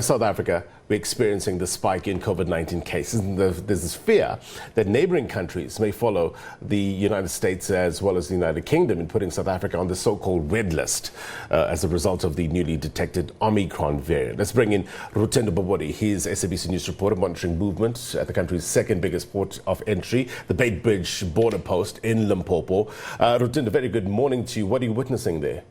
South Africa, we're experiencing the spike in COVID-19 cases, and there's this fear that neighboring countries may follow the United States as well as the United Kingdom in putting South Africa on the so-called red list as a result of the newly detected Omicron variant. Let's bring in Lutendo Bobodi. He's SABC News reporter monitoring movement at the country's second biggest port of entry, the Beitbridge Border Post in Limpopo. Lutendo, very good morning to you. What are you witnessing there?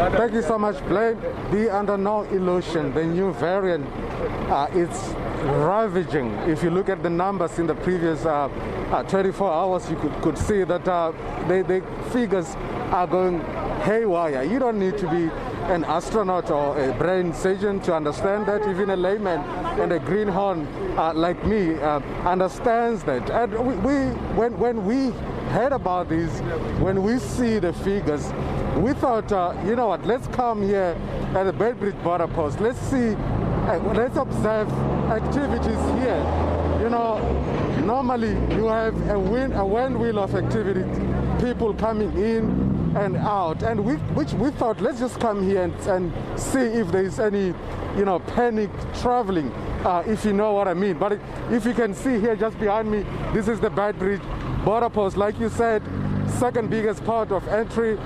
Thank you so much, Blaine. Be under no illusion. The new variant it's ravaging. If you look at the numbers in the previous 24 hours, you could see that the figures are going haywire. You don't need to be an astronaut or a brain surgeon to understand that. Even a layman and a greenhorn like me understands that. And when we heard about this, when we see the figures, we thought, you know what, let's come here at the Beitbridge Border Post. Let's see, let's observe activities here. You know, normally you have a wind wheel of activity, people coming in and out. And which we thought, let's just come here and see if there is any, you know, panic traveling, if you know what I mean. But if you can see here just behind me, this is the Beitbridge Border Post. Like you said, second biggest port of entry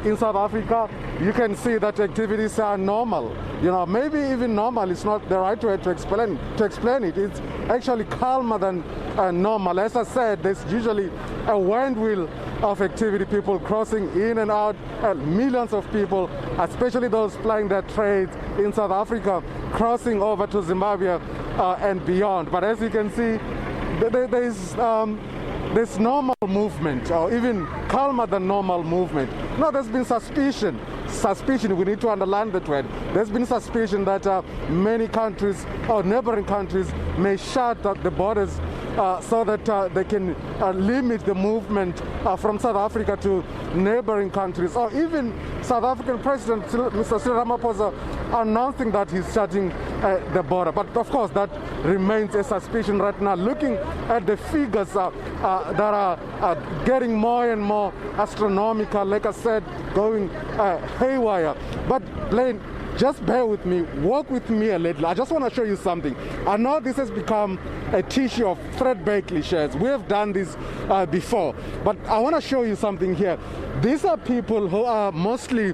in South Africa. You can see that activities are normal. You know, maybe even normal is not the right way to explain it. It's actually calmer than normal. As I said, there's usually a wind wheel of activity, people crossing in and out, millions of people, especially those plying their trades in South Africa, crossing over to Zimbabwe and beyond. But as you can see, there's normal movement, or even calmer than normal movement. No, there's been suspicion, we need to underline that word. There's been suspicion that many countries or neighboring countries may shut the borders so that they can limit the movement from South Africa to neighboring countries, or even South African President Mr. Cyril Ramaphosa announcing that he's shutting the border. But of course that remains a suspicion right now. Looking at the figures that are getting more and more astronomical, like I said, going haywire. But Blaine, just bear with me, walk with me a little. I just want to show you something. I know this has become a tissue of threadbare cliches. We have done this before, but I want to show you something here. These are people who are mostly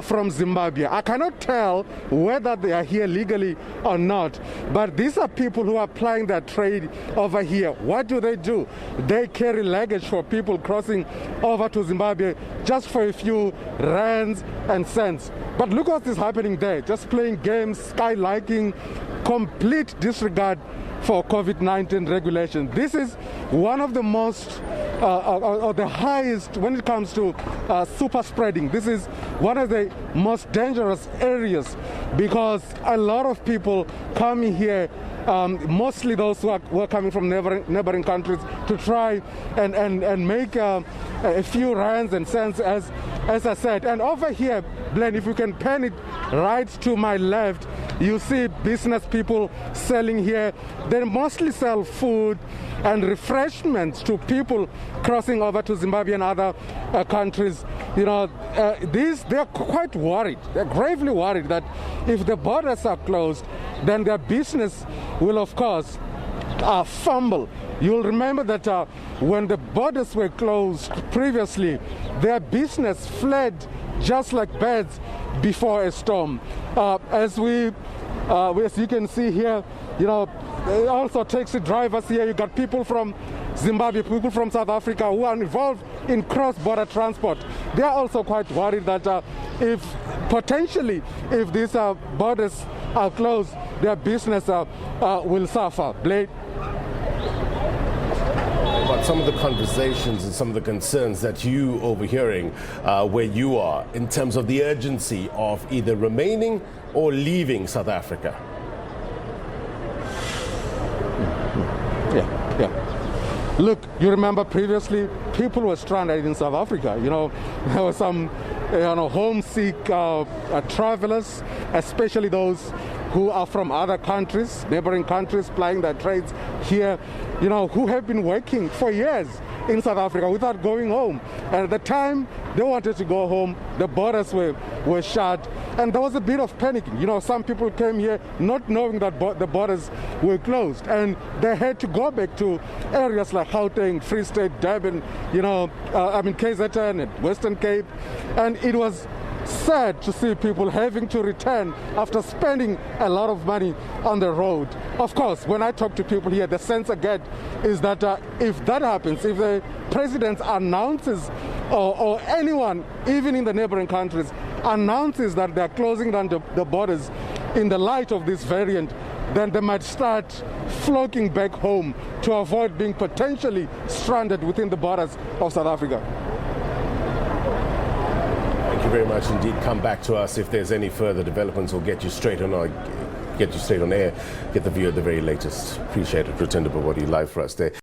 from Zimbabwe. I cannot tell whether they are here legally or not, but these are people who are plying their trade over here. What do? They carry luggage for people crossing over to Zimbabwe just for a few rands and cents. But look what is happening there, just playing games, skylarking, complete disregard for COVID-19 regulation. This is one of the most, or the highest when it comes to super spreading. This is one of the most dangerous areas because a lot of people coming here, mostly those who are coming from neighboring countries, to try and make a few rands and cents, as I said. And over here, Blaine, if you can pan it right to my left, you see business people selling here. They mostly sell food and refreshments to people crossing over to Zimbabwe and other countries. You know, they're quite worried. They're gravely worried that if the borders are closed, then their business will, of course, fumble. You'll remember that when the borders were closed previously, their business fled just like birds before a storm. As you can see here, you know, also taxi drivers here. You got people from Zimbabwe, people from South Africa who are involved in cross-border transport. They are also quite worried that if these borders are closed, their business will suffer. Blade. About some of the conversations and some of the concerns that you overhearing where you are in terms of the urgency of either remaining or leaving South Africa. Yeah. Look, you remember previously people were stranded in South Africa. You know, there were some homesick travelers, especially those who are from other countries, neighboring countries, plying their trades here, you know, who have been working for years in South Africa without going home. And at the time They wanted to go home. The borders were shut. And there was a bit of panicking. You know, some people came here not knowing that the borders were closed. And they had to go back to areas like Gauteng, Free State, Durban, KZN and Western Cape. And it was sad to see people having to return after spending a lot of money on the road. Of course, when I talk to people here, the sense I get is that if that happens, if the president announces or anyone, even in the neighboring countries, announces that they're closing down the borders in the light of this variant, then they might start flocking back home to avoid being potentially stranded within the borders of South Africa. Thank you very much indeed. Come back to us if there's any further developments. We'll get you straight on air, get the view at the very latest. Appreciate it. Lutendo Bobodi live for us there.